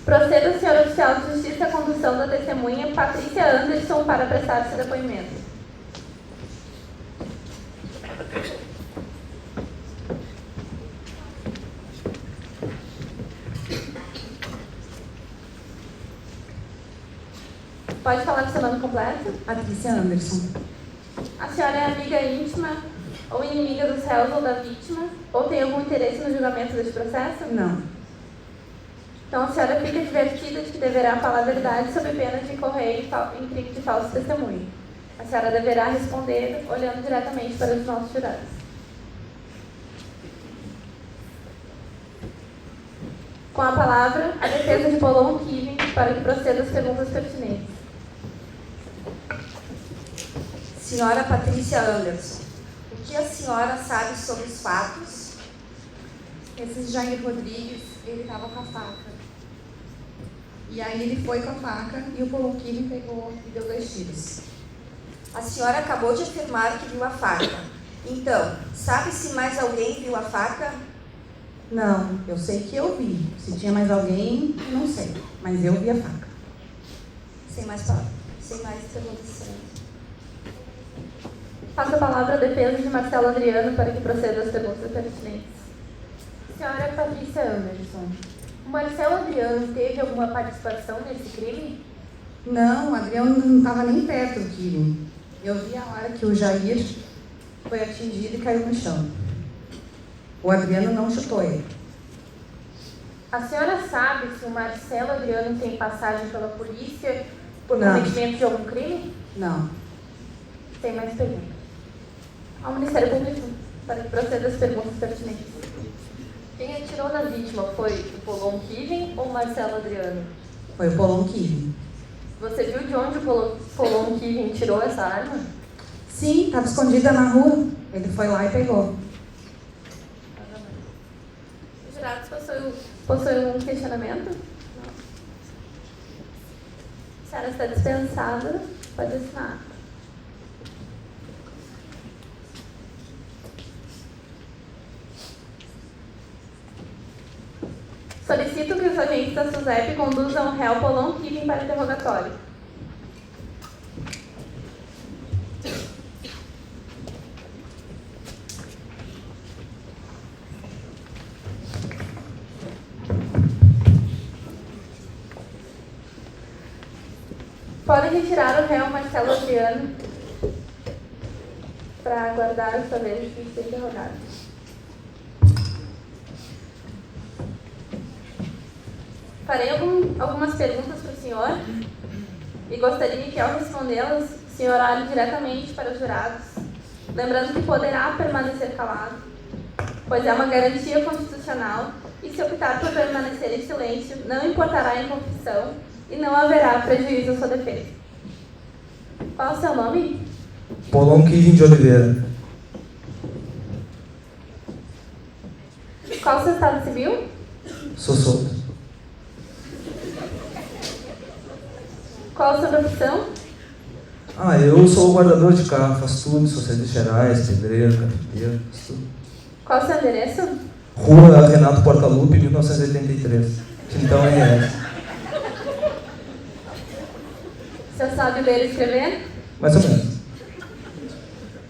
Proceda o senhor oficial de justiça à condução da testemunha Patrícia Anderson para prestar seu depoimento. Pode falar do seu nome completo? Patrícia Anderson. A senhora é amiga íntima ou inimiga dos réus ou da vítima? Ou tem algum interesse no julgamento deste processo? Não. Então a senhora fica advertida de que deverá falar a verdade sob pena de incorrer em crime de falso testemunho. A senhora deverá responder olhando diretamente para os nossos jurados. Com a palavra, a defesa de Polon Kivin para que proceda as perguntas pertinentes. Senhora Patrícia Anderson, o que a senhora sabe sobre os fatos? Esse Jair Rodrigues, ele estava com a faca. E aí ele foi com a faca e o Polon Kivin pegou e deu 2 tiros. A senhora acabou de afirmar que viu a faca. Então, sabe se mais alguém viu a faca? Não, eu sei que eu vi. Se tinha mais alguém, não sei. Mas eu vi a faca. Sem mais perguntas. Faço a palavra à defesa de Marcelo Adriano para que proceda as perguntas pertinentes. Senhora Patrícia Anderson, o Marcelo Adriano teve alguma participação nesse crime? Não, o Adriano não estava nem perto do crime. Eu vi a hora que o Jair foi atingido e caiu no chão. O Adriano não chutou ele. A senhora sabe se o Marcelo Adriano tem passagem pela polícia por Não. cometimento de algum crime? Não. Tem mais perguntas. Ao Ministério Público, para que proceda as perguntas pertinentes. Quem atirou na vítima foi o Polon Kivin ou o Marcelo Adriano? Foi o Polon Kivin. Você viu de onde o Polon Kivin tirou essa arma? Sim, estava escondida na rua. Ele foi lá e pegou. Os jurados possuem um questionamento? Não. A senhora está dispensada, pode assinar. Solicito que os agentes da SUSEP conduzam o réu Polon Kivin para interrogatório. Podem retirar o réu Marcelo Adriano para aguardar a sua vez de ser interrogado. Farei algumas perguntas para o senhor e gostaria que, ao respondê-las, o senhor olhe diretamente para os jurados, lembrando que poderá permanecer calado, pois é uma garantia constitucional e, se optar por permanecer em silêncio, não importará em confissão e não haverá prejuízo à sua defesa. Qual é o seu nome? Polon Kivin de Oliveira. Qual o seu estado civil? Sou solto. Qual a sua profissão? Eu sou guardador de carro, faço tudo, sou serviços gerais, pedreiro, carpinteiro, faço tudo. Qual o seu endereço? Rua Renato Portaluppi, 1983. Então é. O senhor sabe ler e escrever? Mais ou menos.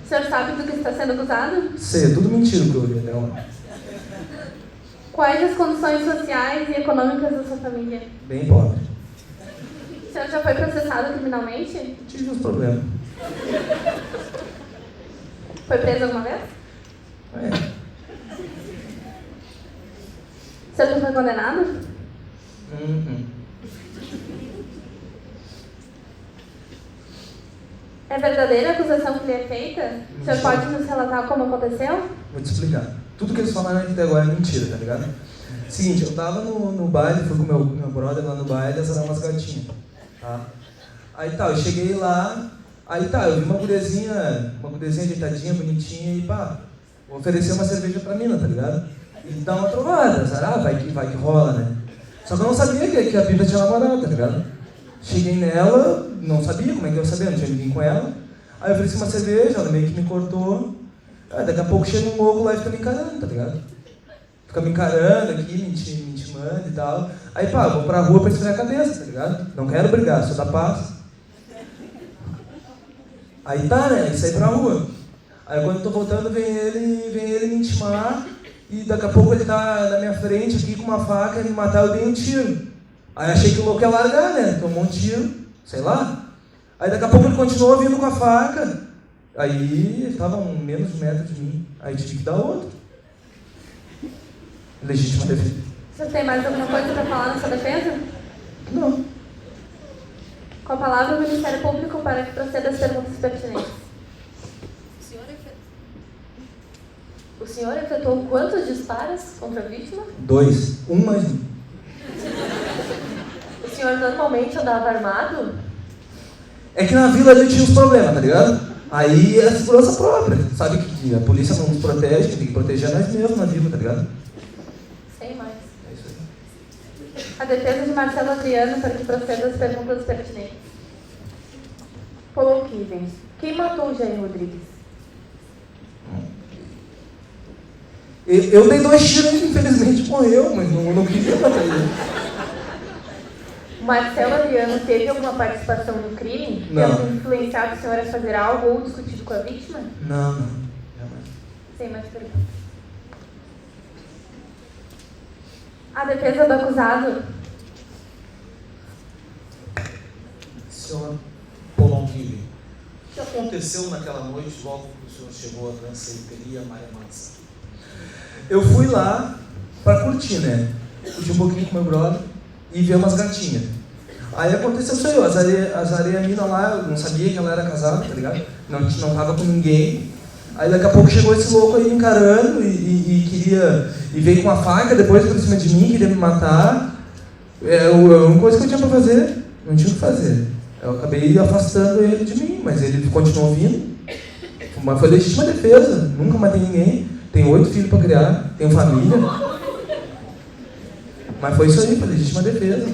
O senhor sabe do que está sendo acusado? Sei, é tudo mentira o que eu li até agora. Quais as condições sociais e econômicas da sua família? Bem pobre. O senhor já foi processado criminalmente? Tive uns problemas. Foi preso alguma vez? É. O senhor já foi condenado? É verdadeira a acusação que lhe é feita? O senhor pode nos relatar como aconteceu? Vou te explicar. Tudo que eles falaram aqui até agora é mentira, tá ligado? Seguinte, eu tava no baile, fui com meu brother lá no baile, essas eram umas gatinhas, tá? Aí tá, eu cheguei lá, aí tá, eu vi uma gurezinha ajeitadinha, bonitinha e pá, vou oferecer uma cerveja pra mina, tá ligado? E dar uma trovada, sabe? Vai que rola, né? Só que eu não sabia que a Bíblia tinha namorado, tá ligado? Cheguei nela, não sabia como é que eu sabia, não tinha ninguém com ela. Aí eu ofereci uma cerveja, ela meio que me cortou. Aí daqui a pouco chega um louco lá e fica me encarando, tá ligado? Fica me encarando aqui, me intimando. intimando e tal. Aí, pá, vou pra rua pra esfriar a cabeça, tá ligado? Não quero brigar, sou da paz. Aí tá, né? E saí pra rua. Aí quando eu tô voltando, vem ele me intimar. E daqui a pouco ele tá na minha frente aqui com uma faca e me matar, eu dei um tiro. Aí achei que o louco ia largar, né? Tomou um tiro, sei lá. Aí daqui a pouco ele continuou vindo com a faca. Aí ele tava a menos de 1 metro de mim. Aí tive que dar outro. Legítima defesa. Você tem mais alguma coisa para falar na sua defesa? Não. Com a palavra do Ministério Público para que proceda as perguntas pertinentes. O senhor efetuou quantos disparos contra a vítima? 2. 1 mais 1. O senhor normalmente andava armado? É que na vila ali tinha uns problemas, tá ligado? Aí é a segurança própria. Sabe que a polícia não nos protege, que tem que proteger nós mesmos na vila, tá ligado? Sem mais. É isso aí. A defesa de Marcelo Adriano para que proceda as perguntas pertinentes. Paulo Kiven. Quem matou o Jair Rodrigues? Eu dei 2 tiros e infelizmente morreu, mas não queria matar ele. Marcelo Adriano teve alguma participação no crime? Não. Tendo influenciado o senhor a fazer algo ou discutido com a vítima? Não. Jamais. Sem mais perguntas. A defesa do acusado. Senhor Polonguini, o que aconteceu naquela noite logo que o senhor chegou à danceteria Maria Mansa? Eu fui lá pra curtir, né? Curti um pouquinho com meu brother e ver umas gatinhas. Aí aconteceu isso aí, eu azarei a mina lá, eu não sabia que ela era casada, tá ligado? Não tava com ninguém. Aí daqui a pouco chegou esse louco aí encarando e queria. E veio com a faca depois por cima de mim, queria me matar. É a única coisa que eu tinha pra fazer, não tinha o que fazer. Eu acabei afastando ele de mim, mas ele continuou vindo. Mas foi legítima defesa, nunca matei ninguém. Tenho 8 filhos pra criar, tenho família. Mas foi isso aí, foi legítima defesa.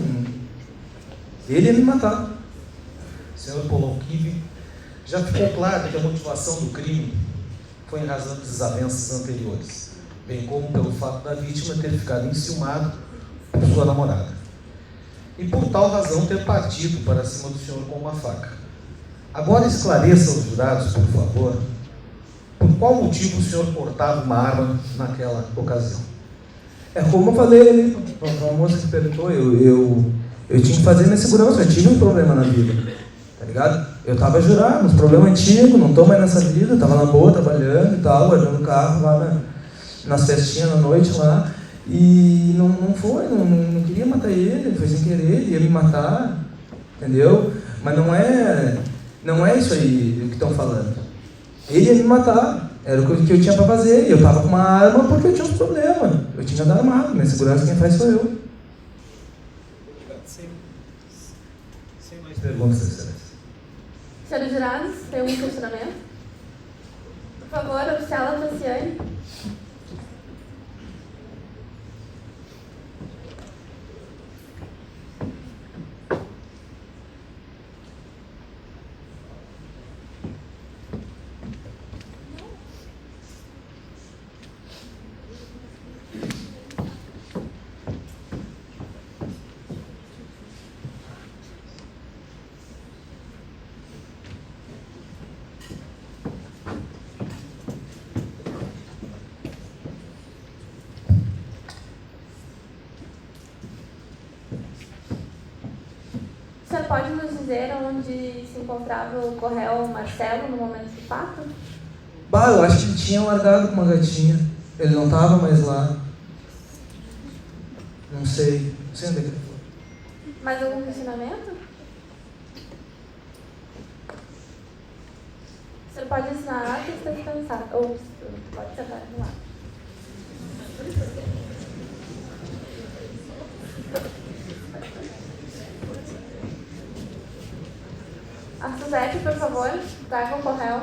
Ele ia me matar. Senhor Polonguini, já ficou claro que a motivação do crime foi em razão de desavenças anteriores, bem como pelo fato da vítima ter ficado enciumado por sua namorada. E por tal razão ter partido para cima do senhor com uma faca. Agora esclareça aos jurados, por favor, por qual motivo o senhor portava uma arma naquela ocasião. É como eu falei ali para a moça que perguntou, eu tinha que fazer minha segurança, eu tive um problema na vida, tá ligado? Eu tava jurado, uns problemas antigos, não tô mais nessa vida, tava na boa, trabalhando e tal, guardando o carro lá nas festinhas na noite lá, e não queria matar ele, foi sem querer, ele ia me matar, entendeu? Mas não é isso aí o que estão falando. Ele ia me matar, era o que eu tinha pra fazer, e eu tava com uma arma porque eu tinha uns problemas, eu tinha andado armado, minha segurança quem faz sou eu. Sem mais Perguntas, excelência. Senhores jurados, tem algum questionamento? Por favor, oficial Luciane. O senhor pode nos dizer onde se encontrava o Correio Marcelo no momento do fato? Bah, eu acho que ele tinha largado com uma gatinha. Ele não tava mais lá. Não sei onde é que ele foi. Mais algum questionamento? O senhor pode assinar a ata e está dispensado. Ou pode sentar no lado. A Suzete, por favor, traga o correio.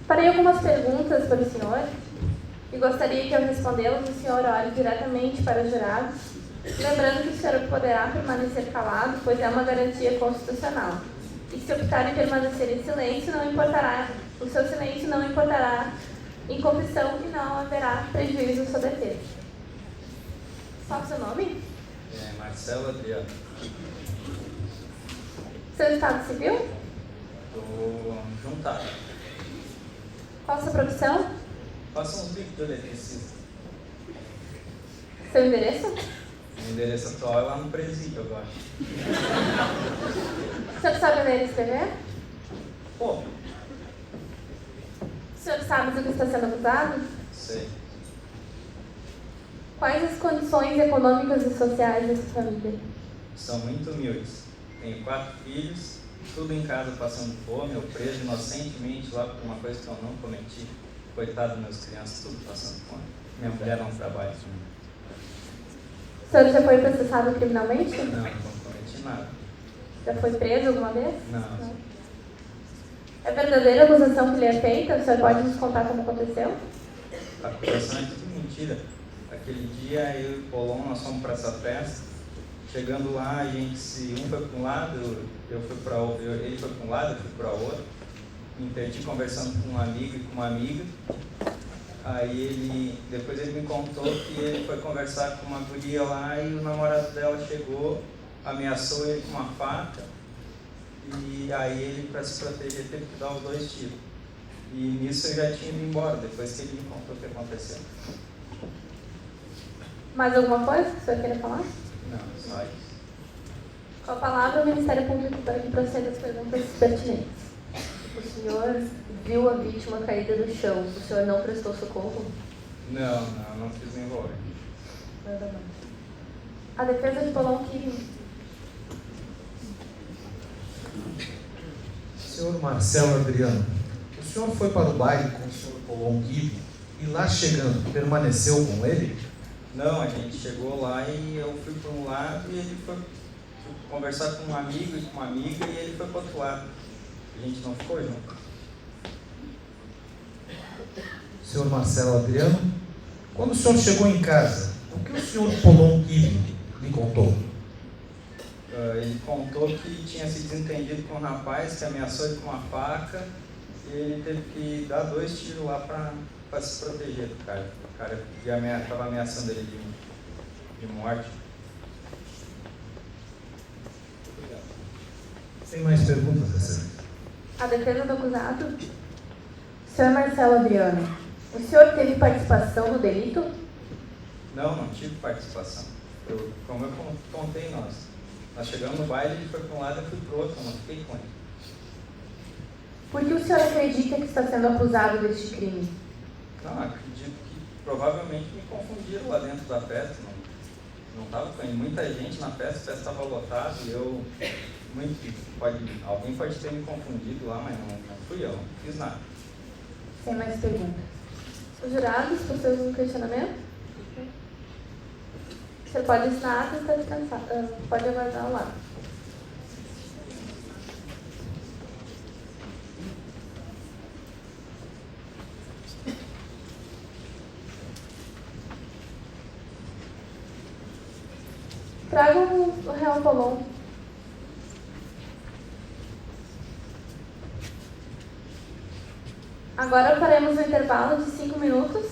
Farei algumas perguntas para o senhor. e gostaria que, ao respondê-las, o senhor olhe diretamente para os jurados, lembrando que o senhor poderá permanecer calado, pois é uma garantia constitucional. E se optar em permanecer em silêncio, não importará, o seu silêncio não importará em confissão e não haverá prejuízo à sua defesa. Qual o seu nome? Marcelo Adriano. Seu estado civil? Estou juntado. Qual a sua profissão? Faço uns bicos de eletricista. Seu endereço? O endereço atual é lá no presídio agora. O senhor sabe ler e escrever? Pô, O senhor sabe do que está sendo acusado? sei. Quais as condições econômicas e sociais da sua família? São muito humildes. Tenho 4 filhos, tudo em casa passando fome, eu preso inocentemente lá por uma coisa que eu não cometi. Coitado dos meus crianças, tudo passando fome. Minha mulher não trabalha. O senhor já foi processado criminalmente? Não cometi nada. Já foi preso alguma vez? Não. É verdadeira a acusação que lhe é feita? O senhor pode nos contar como aconteceu? A acusação é tudo mentira. Aquele dia eu e o Polon, nós fomos para essa festa. Chegando lá, um foi para um lado, eu fui para outro, ele foi para um lado, eu fui para outro. Me perdi conversando com um amigo e com uma amiga. Aí depois ele me contou que ele foi conversar com uma guria lá e o namorado dela chegou, ameaçou ele com uma faca. E aí ele, para se proteger, teve que dar os 2 tiros. E nisso eu já tinha ido embora, depois que ele me contou o que aconteceu. Mais alguma coisa que o senhor queira falar? Não, só isso. Com a palavra, o Ministério Público para que proceda as perguntas pertinentes. O senhor viu a vítima caída no chão. O senhor não prestou socorro? Não quis me envolver. Nada mais. A defesa de Polon que... Senhor Marcelo Adriano, o senhor foi para o baile com o senhor Polon Kibe e lá chegando, permaneceu com ele? Não, a gente chegou lá e eu fui para um lado e ele foi conversar com um amigo e com uma amiga e ele foi para o outro lado. A gente não ficou junto. Senhor Marcelo Adriano, quando o senhor chegou em casa, o que o senhor Polon Kibe lhe contou? Ele contou que tinha se desentendido com um rapaz que ameaçou ele com uma faca e ele teve que dar 2 tiros lá para se proteger do cara. O cara estava ameaçando ele de morte. Tem mais perguntas, excelência? A defesa do acusado? Senhor Marcelo Adriano, o senhor teve participação no delito? Não tive participação. Como eu contei, nós chegamos no baile, ele foi para um lado e eu fui para o outro, eu não fiquei com ele. Por que o senhor acredita que está sendo acusado deste crime? Não, acredito que provavelmente me confundiram lá dentro da festa. Não estava com muita gente na festa, a festa estava lotada e alguém pode ter me confundido lá, mas não fui eu, não fiz nada. Sem mais perguntas. Os jurados, possuem um questionamento? O senhor pode assinar, está descansado. Pode aguardar ao lado. Tragam o réu Polon. Agora faremos um intervalo de 5 minutos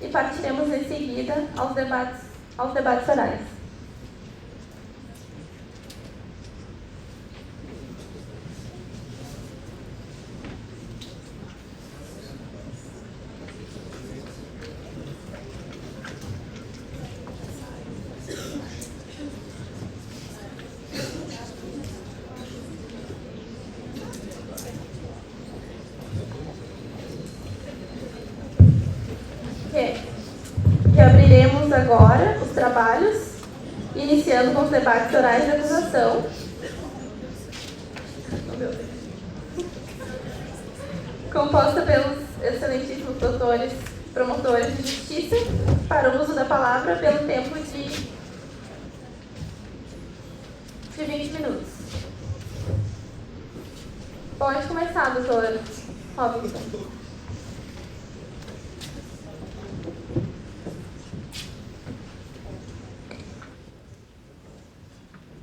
e partiremos em seguida aos debates orais. Reabriremos agora os trabalhos, iniciando com os debates orais da acusação. Composta pelos excelentíssimos doutores promotores de justiça, para o uso da palavra pelo tempo de 20 minutos. Pode começar, doutor Robinson.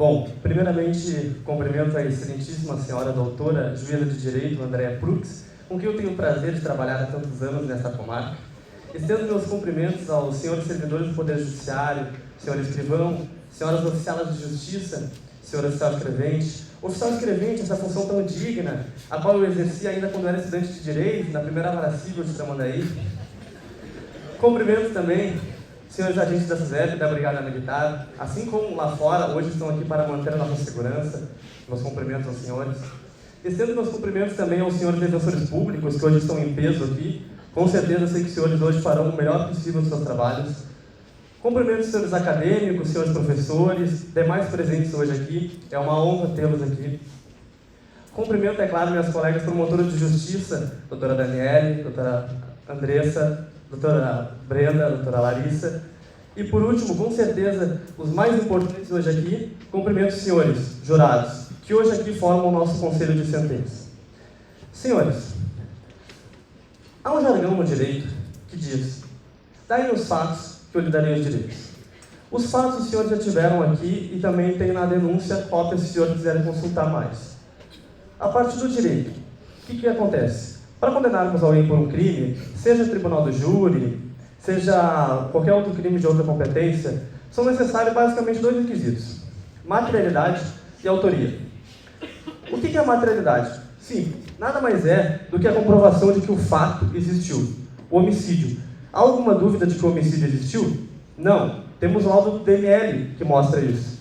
Bom, primeiramente, cumprimento a excelentíssima senhora doutora juíza de Direito, Andréa Prux, com quem eu tenho o prazer de trabalhar há tantos anos nesta comarca. Estendo meus cumprimentos aos senhores servidores do Poder Judiciário, senhor escrivão, senhoras oficiais de justiça, senhor oficial escrevente. Oficial escrevente, essa função tão digna, a qual eu exerci ainda quando era estudante de Direito, na primeira vara civil de Tramandaí. Cumprimento também senhores agentes da SUSEP, da Brigada Militar, assim como lá fora, hoje estão aqui para manter a nossa segurança. Meus cumprimentos aos senhores. Estendo meus cumprimentos também aos senhores defensores públicos, que hoje estão em peso aqui. Com certeza sei que os senhores hoje farão o melhor possível os seus trabalhos. Cumprimento os senhores acadêmicos, senhores professores, demais presentes hoje aqui. É uma honra tê-los aqui. Cumprimento, é claro, minhas colegas promotoras de justiça, doutora Daniele, doutora Andressa, doutora Brenda, doutora Larissa. E por último, com certeza, os mais importantes hoje aqui, cumprimento os senhores jurados, que hoje aqui formam o nosso conselho de sentença. Senhores, há um jargão no direito que diz: dai-me os fatos que eu lhe darei os direitos. Os fatos os senhores já tiveram aqui e também tem na denúncia cópia se os senhores quiserem consultar mais. A parte do direito, o que acontece? Para condenarmos alguém por um crime, seja tribunal do júri, seja qualquer outro crime de outra competência, são necessários basicamente dois requisitos: materialidade e autoria. O que é a materialidade? Sim, nada mais é do que a comprovação de que o fato existiu, o homicídio. Há alguma dúvida de que o homicídio existiu? Não. Temos o laudo do DML que mostra isso.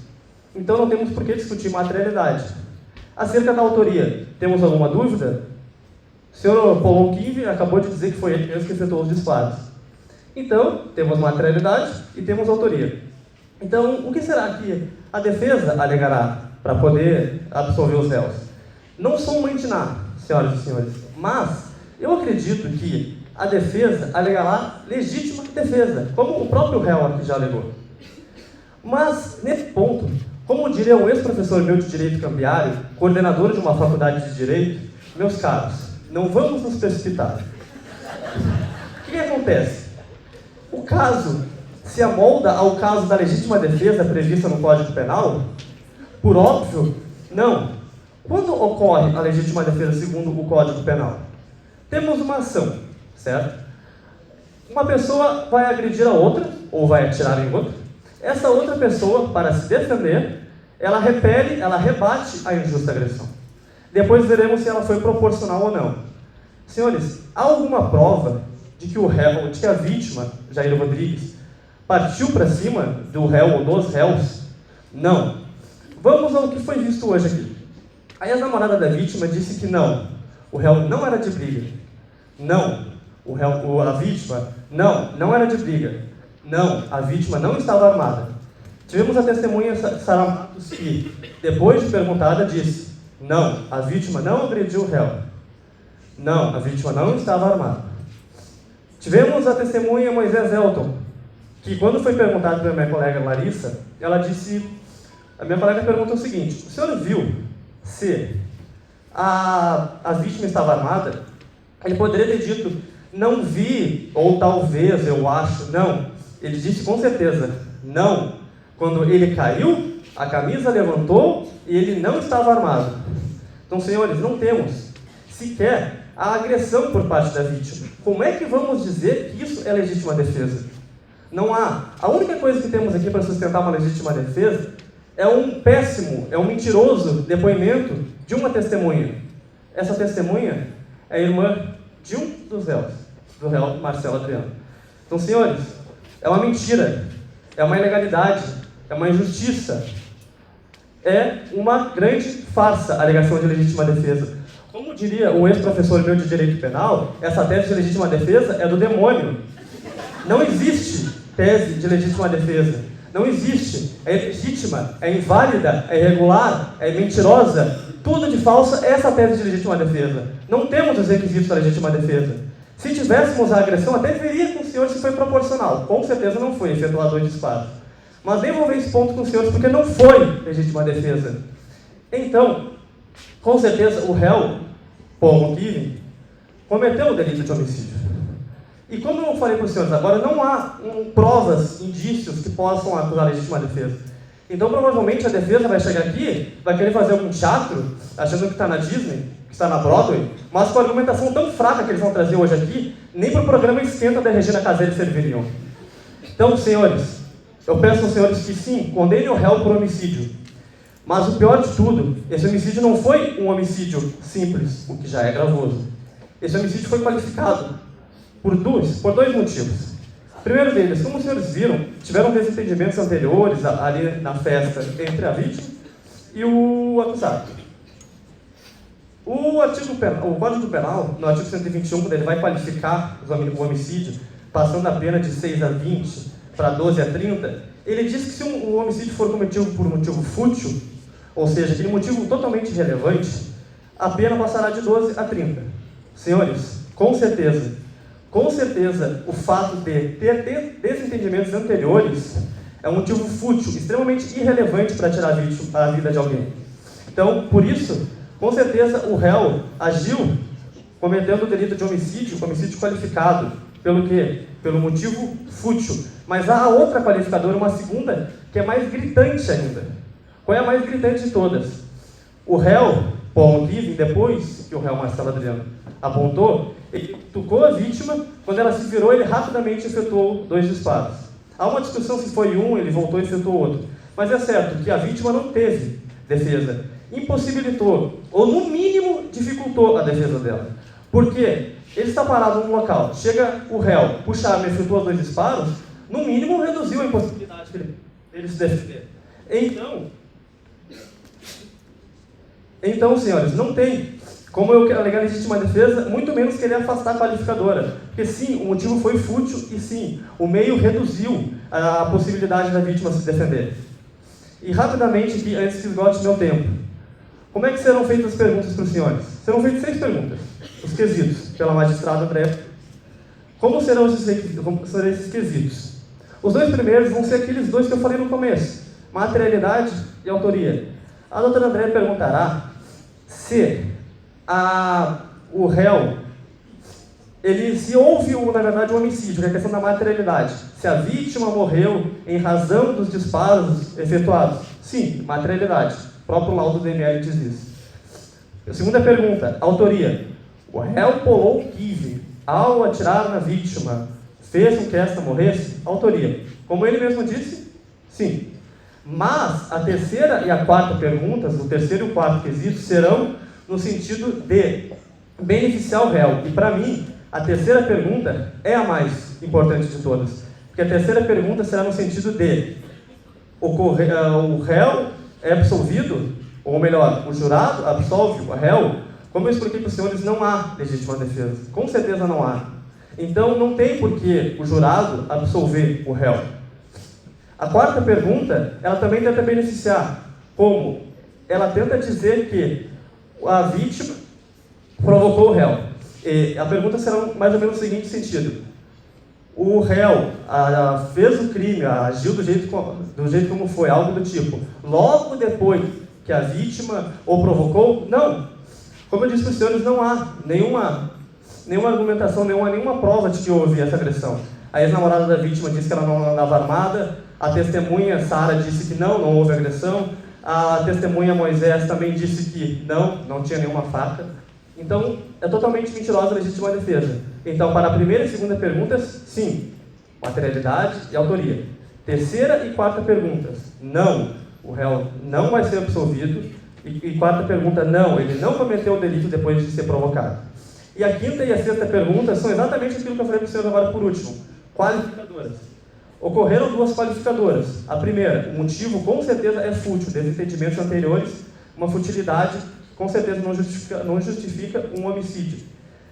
Então não temos por que discutir materialidade. Acerca da autoria, temos alguma dúvida? O senhor Polonkiv acabou de dizer que foi ele mesmo que efetuou os disparos. Então, temos materialidade e temos autoria. Então, o que será que a defesa alegará para poder absolver os réus? Não sou mãe de nada, senhoras e senhores, mas eu acredito que a defesa alegará legítima defesa, como o próprio réu aqui já alegou. Mas, nesse ponto, como diria um ex-professor meu de Direito Cambiário, coordenador de uma faculdade de Direito, meus caros, não vamos nos precipitar. O que acontece? O caso se amolda ao caso da legítima defesa prevista no Código Penal? Por óbvio, não. Quando ocorre a legítima defesa segundo o Código Penal? Temos uma ação, certo? Uma pessoa vai agredir a outra, ou vai atirar em outra. Essa outra pessoa, para se defender, ela repele, ela rebate a injusta agressão. Depois veremos se ela foi proporcional ou não. Senhores, há alguma prova de que o réu, de que a vítima, Jair Rodrigues, partiu para cima do réu ou dos réus? Não. Vamos ao que foi visto hoje aqui. A ex-namorada da vítima disse que não, o réu não era de briga. Não, a vítima, não era de briga. Não, a vítima não estava armada. Tivemos a testemunha Sara Matos que, depois de perguntada, disse: não, a vítima não agrediu o réu. Não, a vítima não estava armada. Tivemos a testemunha Moisés Elton, que quando foi perguntado pela minha colega Larissa, ela disse, a minha colega perguntou o seguinte: o senhor viu se a vítima estava armada? Ele poderia ter dito: não vi, ou talvez, eu acho, não. Ele disse com certeza, não. Quando ele caiu, a camisa levantou e ele não estava armado. Então, senhores, não temos sequer a agressão por parte da vítima. Como é que vamos dizer que isso é legítima defesa? Não há. A única coisa que temos aqui para sustentar uma legítima defesa é um péssimo, é um mentiroso depoimento de uma testemunha. Essa testemunha é a irmã de um dos réus, do réu Marcelo Adriano. Então, senhores, é uma mentira, é uma ilegalidade, é uma injustiça, é uma grande farsa a alegação de legítima defesa. Como diria um ex-professor meu de Direito Penal, essa tese de legítima defesa é do demônio. Não existe tese de legítima defesa. Não existe. É ilegítima, é inválida, é irregular, é mentirosa. Tudo de falsa é essa tese de legítima defesa. Não temos os requisitos da legítima defesa. Se tivéssemos a agressão, até veria com os senhores se foi proporcional. Com certeza não foi efetuado 2 disparos. Mas nem vou ver esse ponto com os senhores, porque não foi legítima defesa. Então, com certeza, o réu, Paul Kivin, cometeu o delito de homicídio. E como eu falei para os senhores agora, não há provas, indícios que possam acusar a legítima defesa. Então, provavelmente, a defesa vai chegar aqui, vai querer fazer algum teatro, achando que está na Disney, que está na Broadway, mas com a argumentação tão fraca que eles vão trazer hoje aqui, nem para o programa Esquenta da Regina Casé eles serviriam. Então, senhores, eu peço aos senhores que sim, condenem o réu por homicídio. Mas o pior de tudo, esse homicídio não foi um homicídio simples, o que já é gravoso. Esse homicídio foi qualificado por dois motivos. O primeiro deles, como os senhores viram, tiveram desentendimentos anteriores ali na festa entre a vítima e o acusado. O Código Penal, no artigo 121, quando ele vai qualificar o homicídio, passando a pena de 6 a 20 para 12 a 30, ele diz que se um homicídio for cometido por um motivo fútil, ou seja, aquele motivo totalmente irrelevante, a pena passará de 12 a 30. Senhores, com certeza, o fato de ter desentendimentos anteriores é um motivo fútil, extremamente irrelevante para tirar a vida de alguém. Então, por isso, com certeza, o réu agiu cometendo o delito de homicídio qualificado. Pelo quê? Pelo motivo fútil. Mas há outra qualificadora, uma segunda, que é mais gritante ainda. Qual é a mais gritante de todas? O réu, Paul Given, depois que o réu Marcelo Adriano apontou, ele tocou a vítima, quando ela se virou, ele rapidamente efetuou 2 disparos. Há uma discussão se foi um, ele voltou e efetuou outro. Mas é certo que a vítima não teve defesa. Impossibilitou, ou no mínimo dificultou a defesa dela. Por quê? Ele está parado num local, chega o réu, puxa a arma e efetua os 2 disparos, no mínimo reduziu a impossibilidade dele se defender. Então, senhores, não tem como eu alegar legítima defesa, muito menos querer afastar a qualificadora. Porque sim, o motivo foi fútil e sim, o meio reduziu a possibilidade da vítima se defender. E rapidamente, aqui, antes que esgote meu tempo, como é que serão feitas as perguntas para os senhores? Serão feitas 6 perguntas, os quesitos, pela magistrada André. Como serão esses quesitos? Os 2 primeiros vão ser aqueles 2 que eu falei no começo, materialidade e autoria. A doutora André perguntará se o réu, se houve, na verdade, um homicídio, que é a questão da materialidade. Se a vítima morreu em razão dos disparos efetuados. Sim, materialidade. O próprio laudo do DML diz isso. A segunda pergunta, autoria. O réu Paul Given, ao atirar na vítima, fez com que esta morresse? Autoria. Como ele mesmo disse? Sim. Mas a terceira e a quarta perguntas, o terceiro e o quarto quesito, serão no sentido de beneficiar o réu. E para mim, a terceira pergunta é a mais importante de todas. Porque a terceira pergunta será no sentido de o réu é absolvido, ou melhor, o jurado absolve o réu. Como eu expliquei para os senhores, não há legítima defesa. Com certeza não há. Então, não tem por que o jurado absolver o réu. A quarta pergunta, ela também tenta beneficiar. Como? Ela tenta dizer que a vítima provocou o réu. E a pergunta será mais ou menos no seguinte sentido. O réu fez o crime, agiu do jeito como foi, algo do tipo. Logo depois que a vítima o provocou? Não. Como eu disse para os senhores, não há nenhuma argumentação, nenhuma prova de que houve essa agressão. A ex-namorada da vítima disse que ela não andava armada. A testemunha Sara disse que não houve agressão. A testemunha Moisés também disse que não tinha nenhuma faca. Então, é totalmente mentirosa a legítima defesa. Então, para a primeira e segunda perguntas, sim, materialidade e autoria. Terceira e quarta perguntas, não, o réu não vai ser absolvido. E quarta pergunta, não, ele não cometeu o delito depois de ser provocado. E a quinta e a sexta pergunta são exatamente aquilo que eu falei para o senhor agora por último, qualificadoras. Ocorreram 2 qualificadoras. A primeira, o motivo com certeza é fútil, desentendimentos anteriores, uma futilidade com certeza não justifica um homicídio.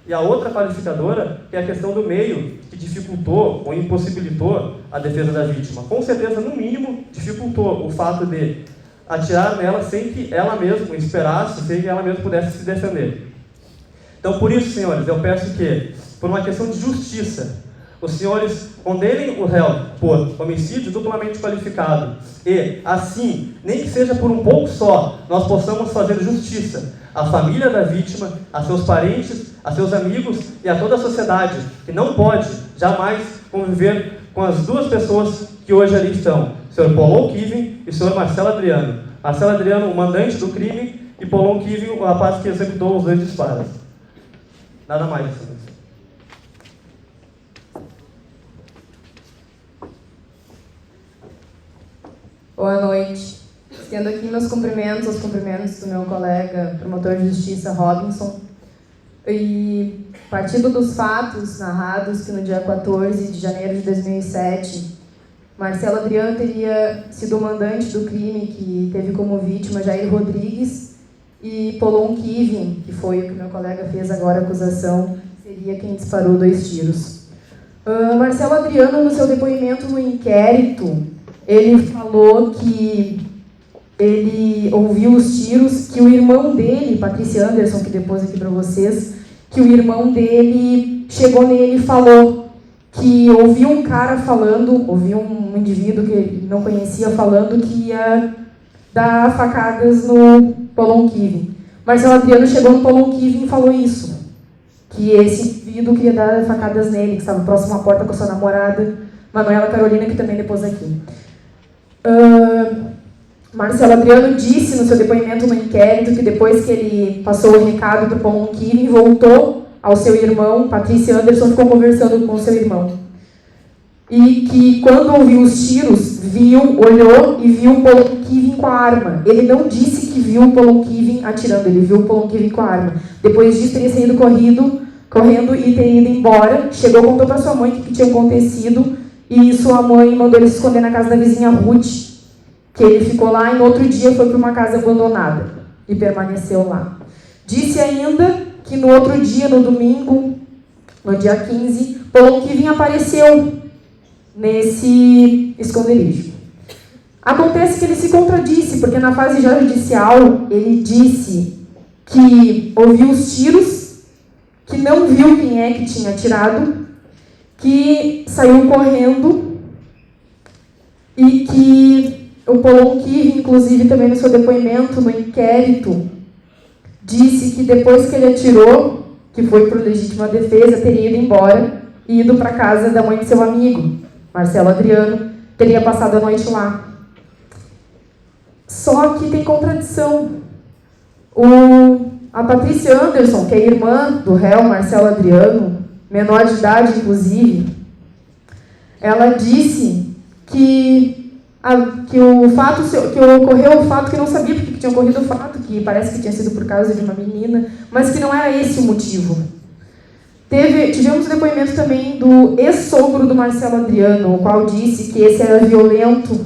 E a outra qualificadora é a questão do meio, que dificultou ou impossibilitou a defesa da vítima. Com certeza, no mínimo, dificultou o fato de atirar nela sem que ela mesma esperasse, sem que ela mesma pudesse se defender. Então, por isso, senhores, eu peço que, por uma questão de justiça, os senhores condenem o réu por homicídio duplamente qualificado e, assim, nem que seja por um pouco só, nós possamos fazer justiça à família da vítima, a seus parentes, a seus amigos e a toda a sociedade, que não pode jamais conviver com as 2 pessoas que hoje ali estão. Sr. Paulon Kivin e Sr. Marcelo Adriano. Marcelo Adriano, o mandante do crime, e Paulon Kivin, o rapaz que executou os 2 disparos. Nada mais, senhor. Boa noite. Estendo aqui meus cumprimentos, os cumprimentos do meu colega promotor de justiça, Robinson. E partindo dos fatos narrados que no dia 14 de janeiro de 2007, Marcelo Adriano teria sido o mandante do crime que teve como vítima Jair Rodrigues, e Paulon Kivin, que foi o que meu colega fez agora a acusação, seria quem disparou 2 tiros. Marcelo Adriano, no seu depoimento no inquérito, ele falou que ele ouviu os tiros, que o irmão dele, Patrícia Anderson, que depois aqui para vocês, que o irmão dele chegou nele e falou que ouviu um cara falando, ouviu um indivíduo que ele não conhecia falando que ia dar facadas no Paulon Kivin. Marcelo Adriano chegou no Paulon Kivin e falou isso, que esse indivíduo queria dar facadas nele, que estava próximo à porta com a sua namorada, Manuela Carolina, que também depois aqui. Marcelo Adriano disse no seu depoimento no inquérito que depois que ele passou o recado para o Paulon Kivin, voltou ao seu irmão, Patrícia Anderson, ficou conversando com o seu irmão. E que quando ouviu os tiros, olhou e viu o Paulon Kivin com a arma. Ele não disse que viu o Paulon Kivin atirando, ele viu o Paulon Kivin com a arma. Depois disso, teria saído correndo e teria ido embora. Chegou e contou para sua mãe o que tinha acontecido. E sua mãe mandou ele se esconder na casa da vizinha Ruth, que ele ficou lá e no outro dia foi para uma casa abandonada e permaneceu lá. Disse ainda que no outro dia, no domingo, no dia 15, Paulon Kivin apareceu nesse esconderijo. Acontece que ele se contradisse, porque na fase já judicial ele disse que ouviu os tiros, que não viu quem é que tinha atirado, que saiu correndo e que o Paulon Kivin, inclusive também no seu depoimento no inquérito, disse que depois que ele atirou, que foi por legítima defesa, teria ido embora e ido para a casa da mãe de seu amigo, Marcelo Adriano, teria passado a noite lá. Só que tem contradição. A Patrícia Anderson, que é irmã do réu Marcelo Adriano, menor de idade inclusive, ela disse que ocorreu o fato que não sabia porque tinha ocorrido o fato, que parece que tinha sido por causa de uma menina, mas que não era esse o motivo. Tivemos o depoimento também do ex-sogro do Marcelo Adriano, o qual disse que esse era violento,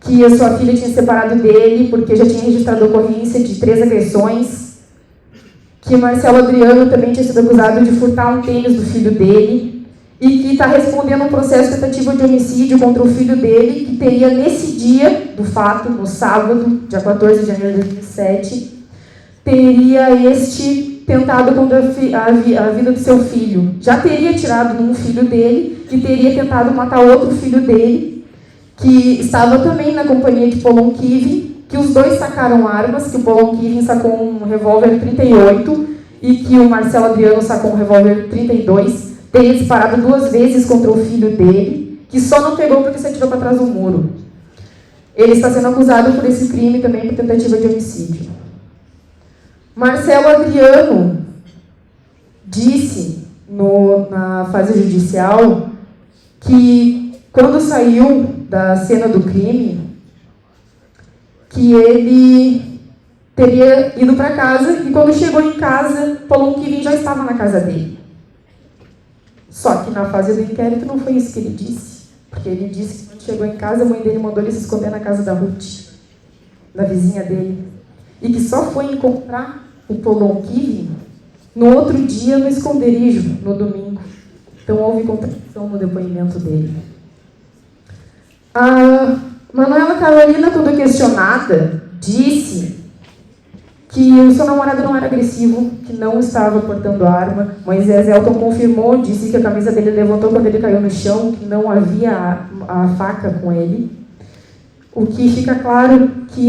que a sua filha tinha separado dele porque já tinha registrado ocorrência de 3 agressões, que Marcelo Adriano também tinha sido acusado de furtar um tênis do filho dele e que está respondendo um processo de tentativa de homicídio contra o filho dele, que teria nesse dia do fato, no sábado, dia 14 de janeiro de 2007, teria tentado contra a vida do seu filho. Já teria atirado num filho dele e teria tentado matar outro filho dele, que estava também na companhia de Paulon Kivin, que os dois sacaram armas, que o Paulon Kivin sacou um revólver 38 e que o Marcelo Adriano sacou um revólver 32, teria disparado 2 vezes contra o filho dele, que só não pegou porque se atirou para trás do muro. Ele está sendo acusado por esse crime também por tentativa de homicídio. Marcelo Adriano disse na fase judicial que quando saiu da cena do crime, que ele teria ido para casa e quando chegou em casa, Paulon Kivin já estava na casa dele. Só que na fase do inquérito não foi isso que ele disse, porque ele disse que quando chegou em casa, a mãe dele mandou ele se esconder na casa da Ruth, da vizinha dele, e que só foi encontrar o Paulon Kivin no outro dia no esconderijo, no domingo. Então houve contradição no depoimento dele. A Manuela Carolina, quando questionada, disse que o seu namorado não era agressivo, que não estava portando arma. Moisés Elton confirmou, disse que a camisa dele levantou quando ele caiu no chão, que não havia a faca com ele. O que fica claro que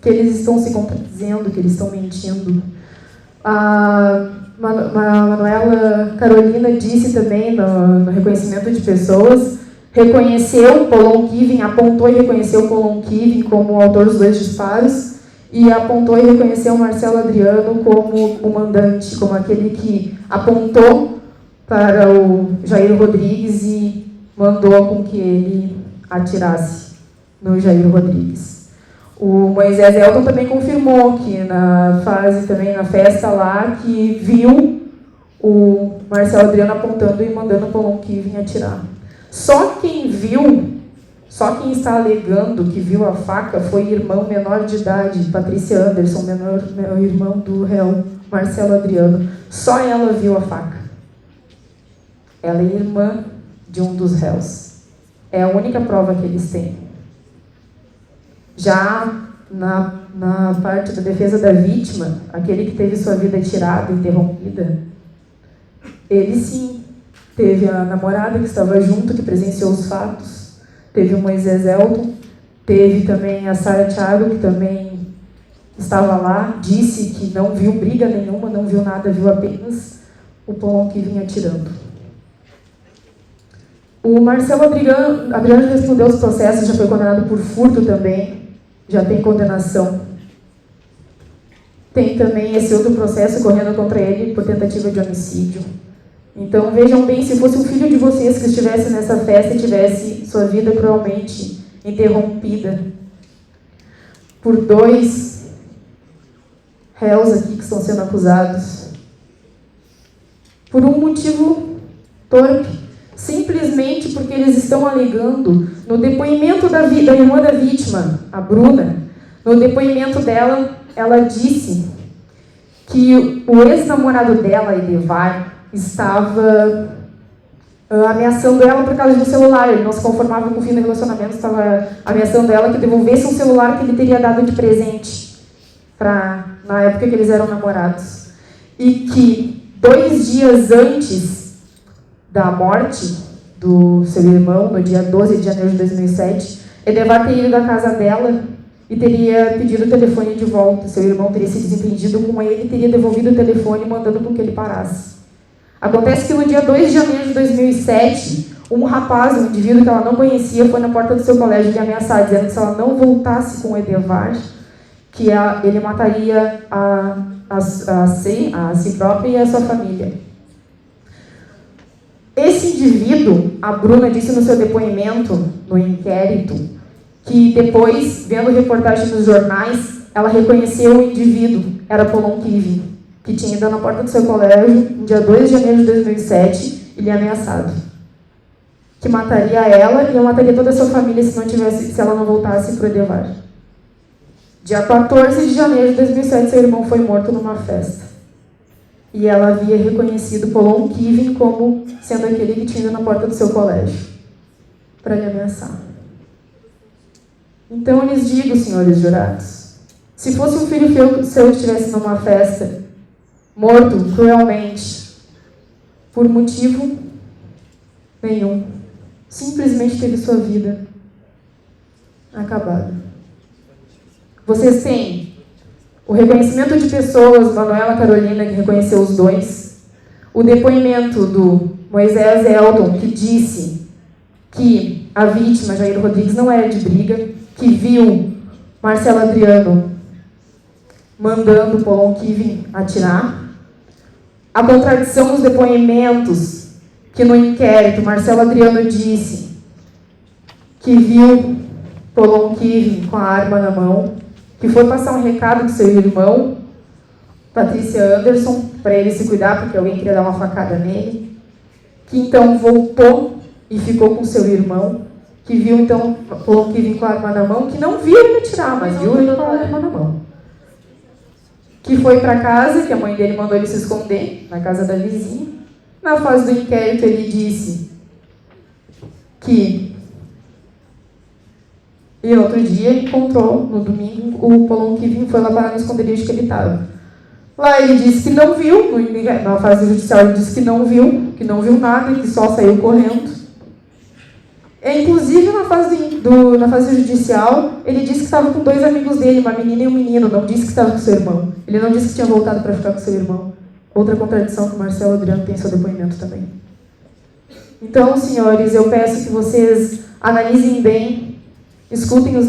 que eles estão se contradizendo, que eles estão mentindo. A Manuela Carolina disse também no reconhecimento de pessoas, reconheceu Polon Kivin, apontou e reconheceu Polon Kivin como o autor dos 2 disparos e apontou e reconheceu Marcelo Adriano como o mandante, como aquele que apontou para o Jair Rodrigues e mandou com que ele atirasse no Jair Rodrigues. O Moisés Elton também confirmou que na festa lá, que viu o Marcelo Adriano apontando e mandando o Polon Kivin atirar. Só quem está alegando que viu a faca foi o irmão menor de idade, Patrícia Anderson, o irmão do réu Marcelo Adriano. Só ela viu a faca. Ela é irmã de um dos réus. É a única prova que eles têm. Já na parte da defesa da vítima, aquele que teve sua vida tirada, interrompida, ele sim teve a namorada que estava junto, que presenciou os fatos, teve o Moisés Elton, teve também a Sara Thiago, que também estava lá, disse que não viu briga nenhuma, não viu nada, viu apenas o Polon que vinha atirando. O Marcelo Adriano respondeu os processos, já foi condenado por furto também, já tem condenação. Tem também esse outro processo correndo contra ele por tentativa de homicídio. Então, vejam bem, se fosse um filho de vocês que estivesse nessa festa e tivesse sua vida cruelmente interrompida por 2 réus aqui que estão sendo acusados, por um motivo torpe, simplesmente porque eles estão alegando, no depoimento da irmã da vítima, a Bruna, no depoimento dela, ela disse que o ex-namorado dela, Edevar, estava ameaçando ela por causa do celular. Ele não se conformava com o fim do relacionamento, estava ameaçando ela que devolvesse um celular que ele teria dado de presente na época que eles eram namorados. E que 2 dias antes da morte do seu irmão, no dia 12 de janeiro de 2007, Edevar teria ido à casa dela e teria pedido o telefone de volta. Seu irmão teria se desentendido com ele e teria devolvido o telefone, mandando com que ele parasse. Acontece que no dia 2 de janeiro de 2007, um rapaz, um indivíduo que ela não conhecia, foi na porta do seu colégio lhe ameaçar, dizendo que se ela não voltasse com o Edevar, que ele mataria a si própria e a sua família. Esse indivíduo, a Bruna disse no seu depoimento, no inquérito, que depois, vendo reportagem nos jornais, ela reconheceu o indivíduo, era Polon Kivin, que tinha ido na porta do seu colégio, no dia 2 de janeiro de 2007, e lhe ameaçado. Que mataria ela e mataria toda a sua família se ela não voltasse para o Edevar. Dia 14 de janeiro de 2007, seu irmão foi morto numa festa. E ela havia reconhecido Polon Kivin como sendo aquele que tinha ido na porta do seu colégio para lhe ameaçar. Então, eu lhes digo, senhores jurados, se fosse um filho seu que estivesse numa festa, morto cruelmente, por motivo nenhum, simplesmente teve sua vida acabada. Vocês têm o reconhecimento de pessoas, Manuela Carolina, que reconheceu os 2, o depoimento do Moisés Elton, que disse que a vítima, Jair Rodrigues, não era de briga, que viu Marcelo Adriano mandando Polon Kivin atirar. A contradição dos depoimentos, que no inquérito Marcelo Adriano disse que viu Polon Kivin com a arma na mão, que foi passar um recado do seu irmão, Patrícia Anderson, para ele se cuidar, porque alguém queria dar uma facada nele, que então voltou e ficou com seu irmão, que viu então Polon Kivin com a arma na mão, que não viu ele atirar, mas viu ele com a arma na mão. Que foi para casa, que a mãe dele mandou ele se esconder, na casa da vizinha. Na fase do inquérito ele disse que e outro dia ele encontrou, no domingo, o Polon Kivin foi lá parar no esconderijo que ele estava. Lá ele disse que não viu, na fase judicial ele disse que não viu nada e que só saiu correndo. E, inclusive, na fase judicial, ele disse que estava com 2 amigos dele, uma menina e um menino, não disse que estava com seu irmão. Ele não disse que tinha voltado para ficar com seu irmão. Outra contradição que o Marcelo Adriano tem em seu depoimento também. Então, senhores, eu peço que vocês analisem bem, escutem as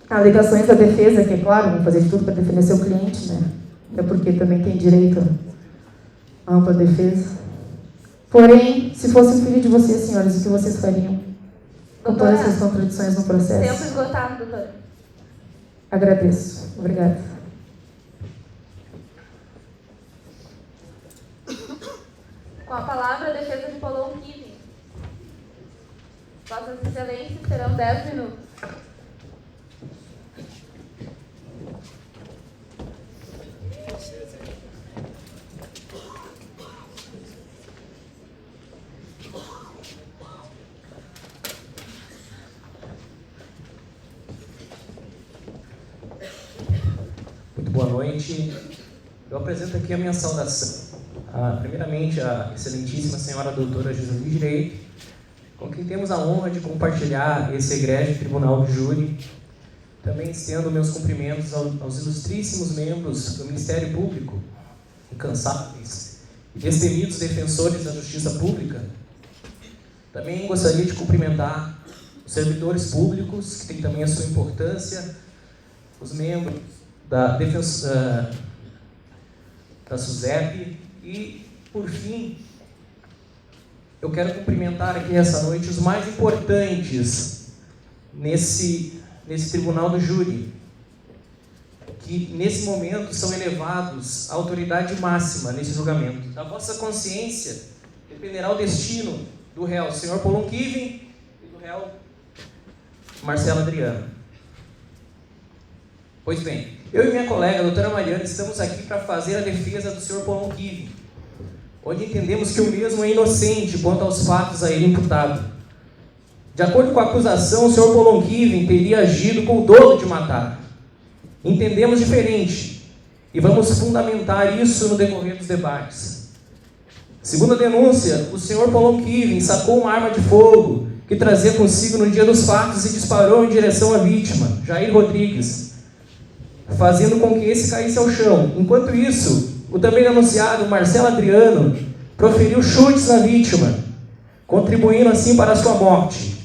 alegações da defesa, que é claro, vão fazer de tudo para defender seu cliente, né? É porque também tem direito a ampla defesa. Porém, se fosse um filho de vocês, senhores, o que vocês fariam com todas essas contradições no processo? Tempo esgotado, doutora. Agradeço. Obrigada. Com a palavra, a defesa de Polon Kivin. Vossas Excelências terão 10 minutos. Muito boa noite. Eu apresento aqui a minha saudação. Primeiramente, a excelentíssima senhora doutora Juíza de Direito, com quem temos a honra de compartilhar esse egrégio tribunal de júri. Também estendo meus cumprimentos aos ilustríssimos membros do Ministério Público, incansáveis e destemidos defensores da justiça pública. Também gostaria de cumprimentar os servidores públicos, que têm também a sua importância, os membros da SUSEP e, por fim, eu quero cumprimentar aqui essa noite os mais importantes nesse tribunal do júri, que nesse momento são elevados à autoridade máxima nesse julgamento. Da vossa consciência dependerá o destino do réu senhor Polon Kivin e do réu Marcelo Adriano. Pois bem, eu e minha colega, a doutora Mariana, estamos aqui para fazer a defesa do senhor Polon Kivin, onde entendemos que o mesmo é inocente quanto aos fatos a ele imputado. De acordo com a acusação, o senhor Polon Kivin teria agido com o dolo de matar. Entendemos diferente e vamos fundamentar isso no decorrer dos debates. Segundo a denúncia, o senhor Polon Kivin sacou uma arma de fogo que trazia consigo no dia dos fatos e disparou em direção à vítima, Jair Rodrigues, fazendo com que esse caísse ao chão. Enquanto isso, o também denunciado Marcelo Adriano proferiu chutes na vítima, contribuindo assim para a sua morte.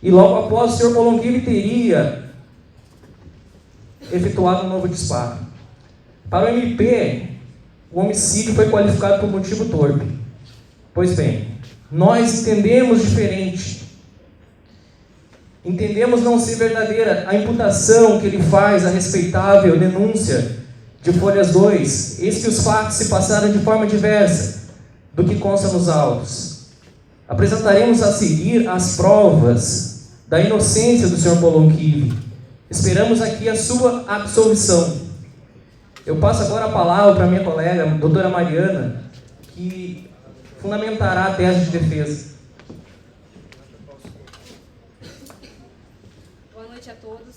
E logo após, o senhor Polon Kivin teria efetuado um novo disparo. Para o MP, o homicídio foi qualificado por motivo torpe. Pois bem, nós entendemos diferente. Entendemos não ser verdadeira a imputação que ele faz à respeitável denúncia de folhas 2, eis que os fatos se passaram de forma diversa do que consta nos autos. Apresentaremos a seguir as provas da inocência do senhor Polon Kivin. Esperamos aqui a sua absolvição. Eu passo agora a palavra para a minha colega, a doutora Mariana, que fundamentará a tese de defesa. Boa noite a todos.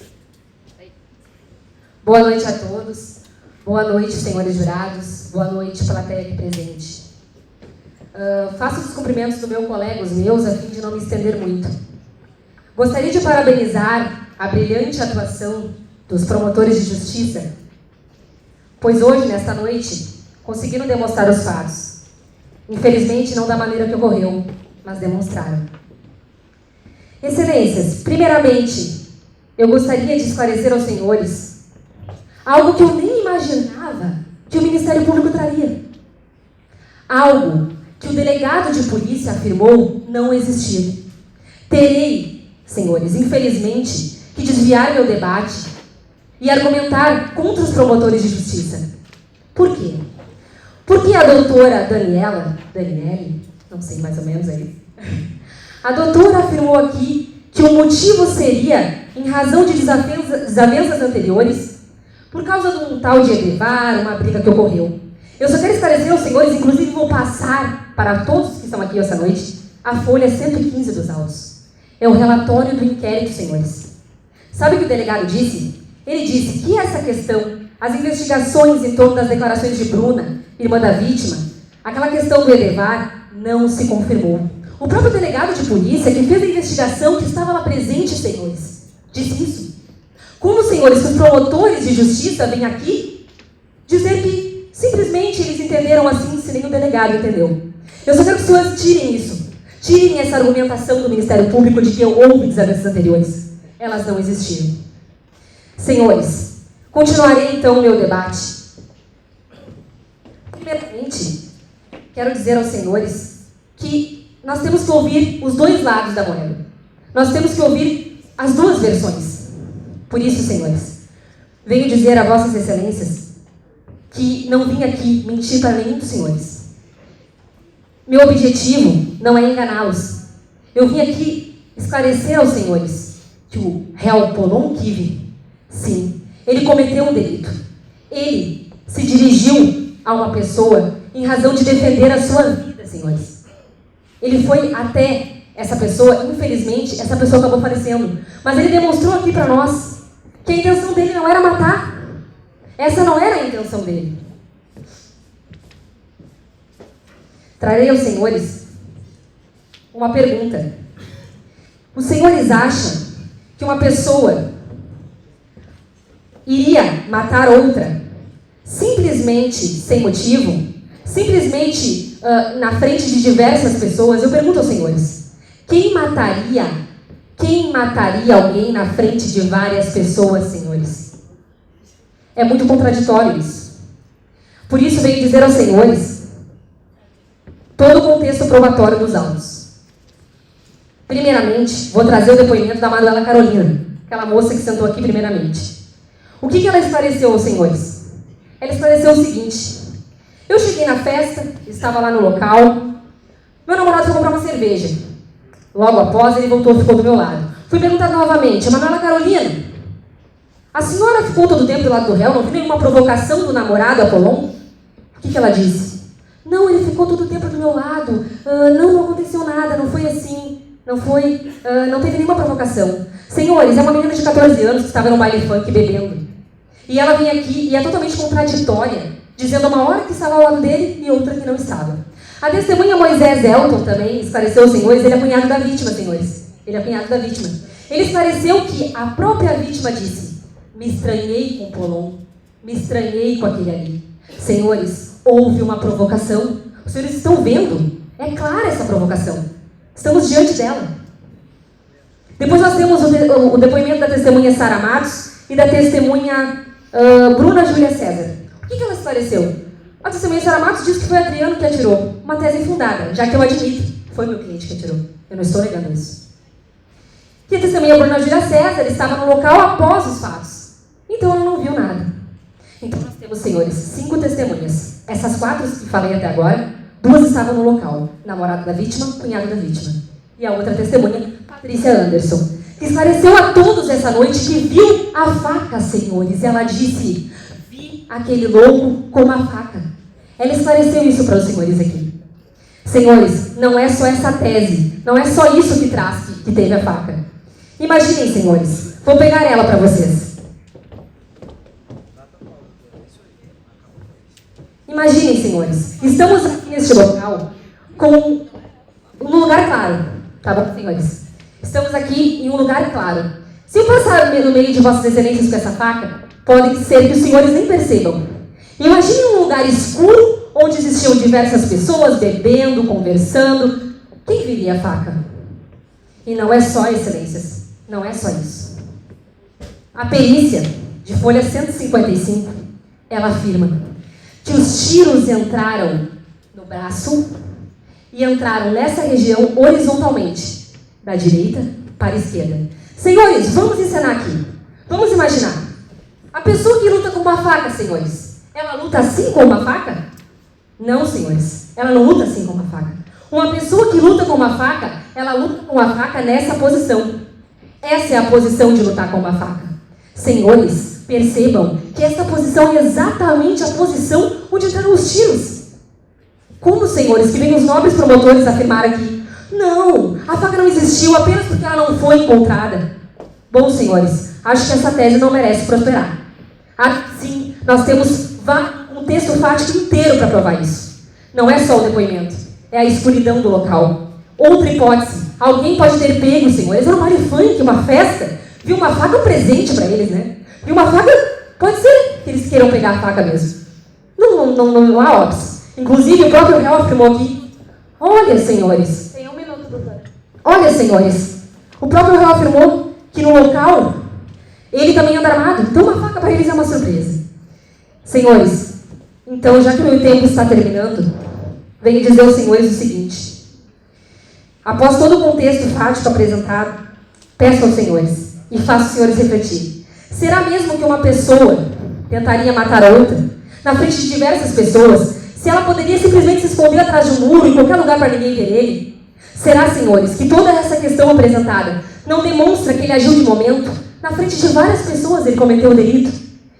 Boa noite a todos. Boa noite, senhores jurados. Boa noite, plateia aqui presente. Faço os cumprimentos do meu colega, os meus, a fim de não me estender muito. Gostaria de parabenizar a brilhante atuação dos promotores de justiça, pois hoje, nesta noite, conseguiram demonstrar os fatos. Infelizmente, não da maneira que ocorreu, mas demonstraram. Excelências, primeiramente, eu gostaria de esclarecer aos senhores algo que eu nem imaginava que o Ministério Público traria. Algo que o delegado de polícia afirmou não existir. Terei, senhores, infelizmente, que desviar meu debate e argumentar contra os promotores de justiça. Por quê? Porque a doutora Daniele, não sei mais ou menos aí, a doutora afirmou aqui que o motivo seria em razão de desavenças anteriores, por causa de um tal de Edevar, uma briga que ocorreu. Eu só quero esclarecer aos senhores, inclusive vou passar para todos que estão aqui essa noite, a folha 115 dos autos. É o relatório do inquérito, senhores. Sabe o que o delegado disse? Ele disse que essa questão, as investigações em torno das declarações de Bruna, irmã da vítima, aquela questão do Edevar, não se confirmou. O próprio delegado de polícia, que fez a investigação, que estava lá presente, senhores, disse isso. Como, senhores, que os promotores de justiça vêm aqui dizer que simplesmente eles entenderam assim, se nem o delegado entendeu. Eu só quero que os senhores tirem isso. Tirem essa argumentação do Ministério Público de que houve desavenças anteriores. Elas não existiram. Senhores, continuarei então o meu debate. Primeiramente, quero dizer aos senhores que nós temos que ouvir os dois lados da moeda. Nós temos que ouvir as duas versões. Por isso, senhores, venho dizer a vossas excelências que não vim aqui mentir para nenhum dos senhores. Meu objetivo não é enganá-los. Eu vim aqui esclarecer aos senhores que o réu Polon Kive, sim, ele cometeu um delito. Ele se dirigiu a uma pessoa em razão de defender a sua vida, senhores. Ele foi até essa pessoa, infelizmente, essa pessoa acabou falecendo. Mas ele demonstrou aqui para nós que a intenção dele não era matar. Essa não era a intenção dele. Trarei aos senhores uma pergunta. Os senhores acham que uma pessoa iria matar outra simplesmente sem motivo? Simplesmente na frente de diversas pessoas? Eu pergunto aos senhores, quem mataria alguém na frente de várias pessoas, senhores? É muito contraditório isso. Por isso venho dizer aos senhores todo o contexto probatório dos autos. Primeiramente, vou trazer o depoimento da Manuela Carolina, aquela moça que sentou aqui primeiramente. O que ela esclareceu aos senhores? Ela esclareceu o seguinte: eu cheguei na festa, estava lá no local, meu namorado foi comprar uma cerveja. Logo após, ele voltou e ficou do meu lado. Fui perguntar novamente: Manuela Carolina, a senhora ficou todo o tempo do lado do réu? Não viu nenhuma provocação do namorado Apolon? O que ela disse? Não, ele ficou todo o tempo do meu lado. Não aconteceu nada, não foi assim. Não teve nenhuma provocação. Senhores, é uma menina de 14 anos que estava no baile funk bebendo. E ela vem aqui e é totalmente contraditória, dizendo uma hora que estava ao lado dele e outra que não estava. A testemunha Moisés Elton também esclareceu aos senhores, ele é cunhado da vítima, senhores. Ele é cunhado da vítima. Ele esclareceu que a própria vítima disse: me estranhei com o Polon, me estranhei com aquele ali. Senhores, houve uma provocação. Os senhores estão vendo? É clara essa provocação. Estamos diante dela. Depois nós temos o depoimento da testemunha Sara Matos e da testemunha Bruna Júlia César. O que ela esclareceu? A testemunha Sara Matos disse que foi Adriano que atirou. Uma tese infundada, já que eu admito, foi meu cliente que atirou. Eu não estou negando isso. E a testemunha Bruna Júlia César estava no local após os fatos. Então ela não viu nada. Então nós temos, senhores, 5 testemunhas. Essas 4 que falei até agora, 2 estavam no local. Namorado da vítima, cunhado da vítima. E a outra testemunha, Patrícia Anderson, que esclareceu a todos essa noite que viu a faca, senhores. Ela disse: vi aquele louco com uma faca. Ela esclareceu isso para os senhores aqui. Senhores, não é só essa tese, não é só isso que traz que teve a faca. Imaginem, senhores, vou pegar ela para vocês. Imaginem, senhores, estamos aqui neste local com um lugar claro, tá bom, senhores? Estamos aqui em um lugar claro. Se eu passar no meio de vossas excelências com essa faca, pode ser que os senhores nem percebam. Imagine um lugar escuro onde existiam diversas pessoas bebendo, conversando. Quem viria a faca? E não é só, excelências, não é só isso. A perícia de folha 155, ela afirma que os tiros entraram no braço e entraram nessa região horizontalmente, da direita para a esquerda. Senhores, vamos encenar aqui. Vamos imaginar. A pessoa que luta com uma faca, senhores, ela luta assim com uma faca? Não, senhores. Ela não luta assim com uma faca. Uma pessoa que luta com uma faca, ela luta com a faca nessa posição. Essa é a posição de lutar com uma faca. Senhores, percebam que essa posição é exatamente a posição onde entraram os tiros. Como, senhores, que vem os nobres promotores afirmar aqui? Não, a faca não existiu apenas porque ela não foi encontrada. Bom, senhores, acho que essa tese não merece prosperar. Sim, nós temos um texto fático inteiro para provar isso. Não é só o depoimento, é a escuridão do local. Outra hipótese, alguém pode ter pego, senhores, era um baile funk, uma festa, Viu uma faca, um presente para eles, né? Viu uma faca, pode ser que eles queiram pegar a faca mesmo. Não há óbice. Inclusive, o próprio réu afirmou aqui, olha, senhores. Tem 1 minuto, doutora. Olha, senhores. O próprio réu afirmou que no local ele também anda armado. Então, uma faca para eles é uma surpresa. Senhores, então, já que o meu tempo está terminando, venho dizer aos senhores o seguinte. Após todo o contexto fático apresentado, peço aos senhores e faço os senhores refletir. Será mesmo que uma pessoa tentaria matar a outra, na frente de diversas pessoas, se ela poderia simplesmente se esconder atrás de um muro, em qualquer lugar para ninguém ver ele? Será, senhores, que toda essa questão apresentada não demonstra que ele agiu de momento? Na frente de várias pessoas ele cometeu o delito.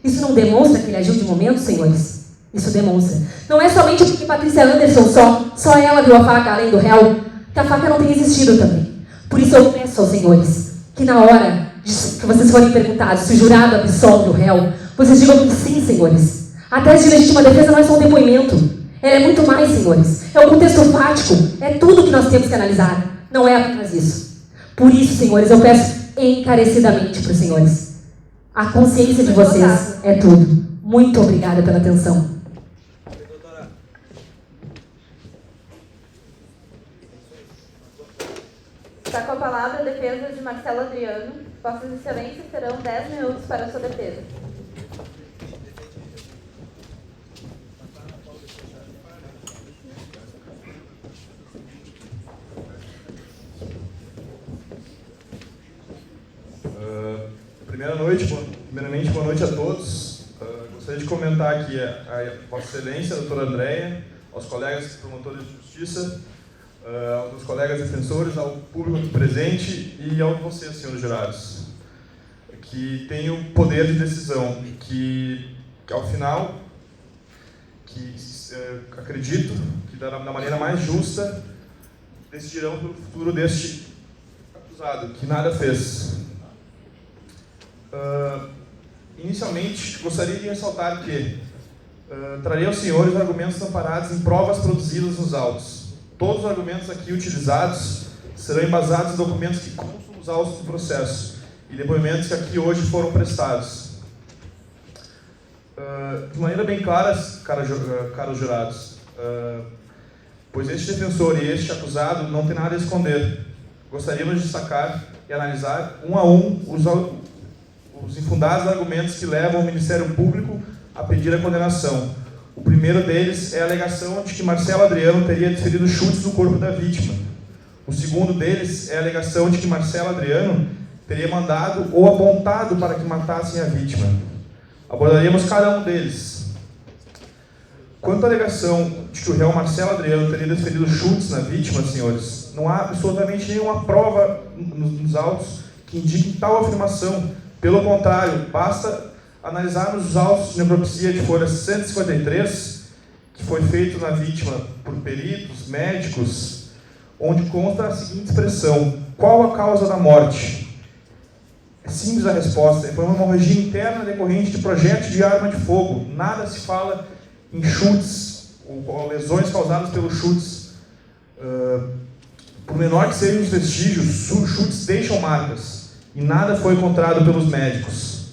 Isso não demonstra que ele agiu de momento, senhores? Isso demonstra. Não é somente porque Patrícia Anderson só ela viu a faca além do réu, que a faca não tem existido também. Por isso eu peço aos senhores que na hora que vocês forem perguntados se o jurado absolve o réu, vocês digam que sim, senhores. A tese de legítima defesa não é só um depoimento. Ela é muito mais, senhores. É o contexto fático. É tudo que nós temos que analisar. Não é apenas isso. Por isso, senhores, eu peço encarecidamente para os senhores. A consciência de vocês é tudo. Muito obrigada pela atenção. Está com a palavra a defesa de Marcelo Adriano. Vossas Excelências terão 10 minutos para a sua defesa. Primeiramente, boa noite a todos. Gostaria de comentar aqui a Vossa Excelência, a doutora Andréia, aos colegas promotores de justiça, aos colegas defensores, ao público aqui presente e a vocês, senhores jurados, que têm o poder de decisão, que ao final, acredito que da maneira mais justa decidirão pelo futuro deste acusado, que nada fez. Inicialmente, gostaria de ressaltar que trarei aos senhores argumentos amparados em provas produzidas nos autos. Todos os argumentos aqui utilizados serão embasados em documentos que constam nos autos do processo e depoimentos que aqui hoje foram prestados. De maneira bem clara, caros jurados, pois este defensor e este acusado não têm nada a esconder. Gostaríamos de destacar e analisar um a um os infundados argumentos que levam o Ministério Público a pedir a condenação. O primeiro deles é a alegação de que Marcelo Adriano teria desferido chutes no corpo da vítima. O segundo deles é a alegação de que Marcelo Adriano teria mandado ou apontado para que matassem a vítima. Abordaremos cada um deles. Quanto à alegação de que o réu Marcelo Adriano teria desferido chutes na vítima, senhores, não há absolutamente nenhuma prova nos autos que indique tal afirmação. Pelo contrário, basta analisarmos os autos de necropsia de folha 153, que foi feito na vítima por peritos, médicos, onde consta a seguinte expressão: qual a causa da morte? É simples a resposta, foi uma hemorragia interna decorrente de projétil de arma de fogo. Nada se fala em chutes ou lesões causadas pelos chutes. Por menor que sejam os vestígios, chutes deixam marcas. E nada foi encontrado pelos médicos.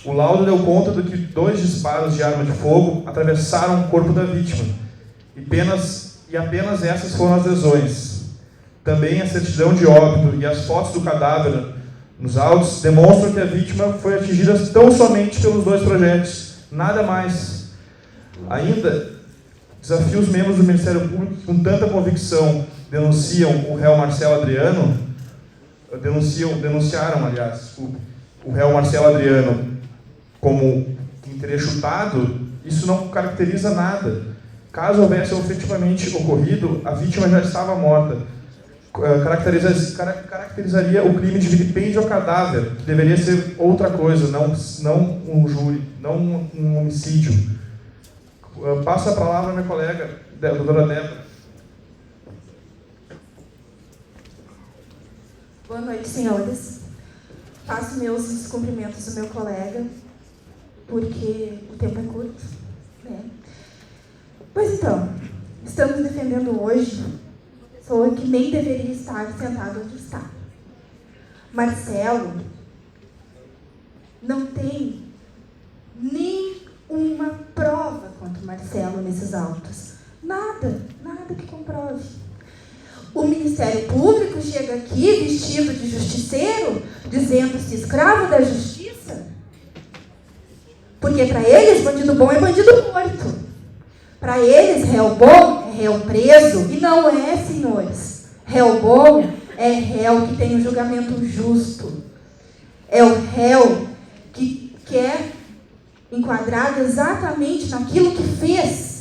O laudo deu conta de que 2 disparos de arma de fogo atravessaram o corpo da vítima. E apenas essas foram as lesões. Também a certidão de óbito e as fotos do cadáver nos autos demonstram que a vítima foi atingida tão somente pelos 2 projéteis. Nada mais. Ainda, desafio os membros do Ministério Público que com tanta convicção denunciam o réu Marcelo Adriano, denunciaram, o réu Marcelo Adriano como quem teria chutado. Isso não caracteriza nada. Caso houvesse efetivamente ocorrido, a vítima já estava morta. Caracterizaria o crime de vilipêndio ao cadáver, que deveria ser outra coisa, não um júri, não um homicídio. Passo a palavra à minha colega, a doutora Débora. Boa noite, senhores. Faço meus descumprimentos do meu colega, porque o tempo é curto, né? Pois então, estamos defendendo hoje uma pessoa que nem deveria estar sentado onde está. Marcelo não tem nenhuma prova contra o Marcelo nesses autos. Nada que comprove. O Ministério Público chega aqui vestido de justiceiro, dizendo-se escravo da justiça, porque para eles bandido bom é bandido morto. Para eles réu bom é réu preso, e não é, senhores. Réu bom é réu que tem um julgamento justo. É o réu que é enquadrado exatamente naquilo que fez.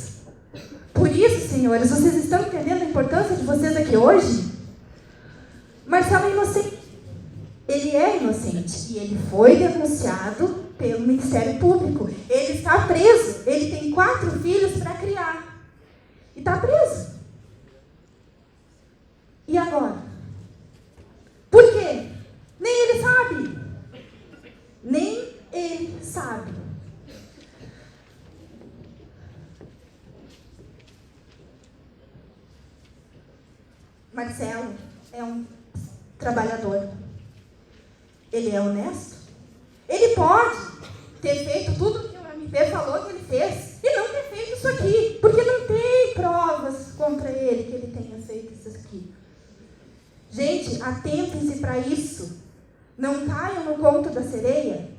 Por isso, senhores, vocês estão entendendo a importância de vocês aqui hoje? Marcelo é inocente. Ele é inocente. E ele foi denunciado pelo Ministério Público. Ele está preso. Ele tem 4 filhos para criar. E está preso. E agora? Por quê? Nem ele sabe. Nem ele sabe. Marcelo é um trabalhador. Ele é honesto. Ele pode ter feito tudo que o MP falou que ele fez e não ter feito isso aqui, porque não tem provas contra ele que ele tenha feito isso aqui. Gente, atentem-se para isso. Não caiam no conto da sereia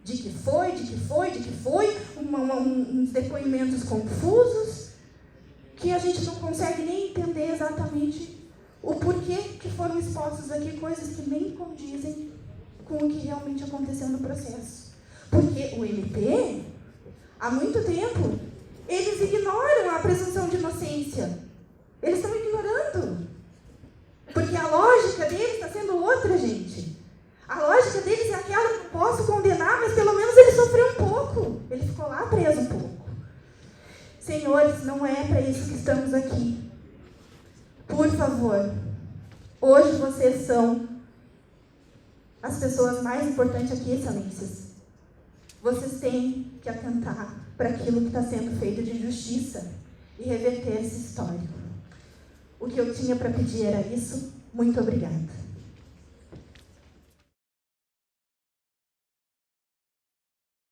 de que foi, uns depoimentos confusos que a gente não consegue nem entender exatamente o porquê que foram expostos aqui, coisas que nem condizem com o que realmente aconteceu no processo. Porque o MP, há muito tempo, eles ignoram a presunção de inocência. Eles estão ignorando. Porque a lógica deles está sendo outra, gente. A lógica deles é aquela que eu posso condenar, mas pelo menos ele sofreu um pouco. Ele ficou lá preso um pouco. Senhores, não é para isso que estamos aqui. Por favor, hoje vocês são as pessoas mais importantes aqui, excelências. Vocês têm que atentar para aquilo que está sendo feito de injustiça e reverter esse histórico. O que eu tinha para pedir era isso. Muito obrigada.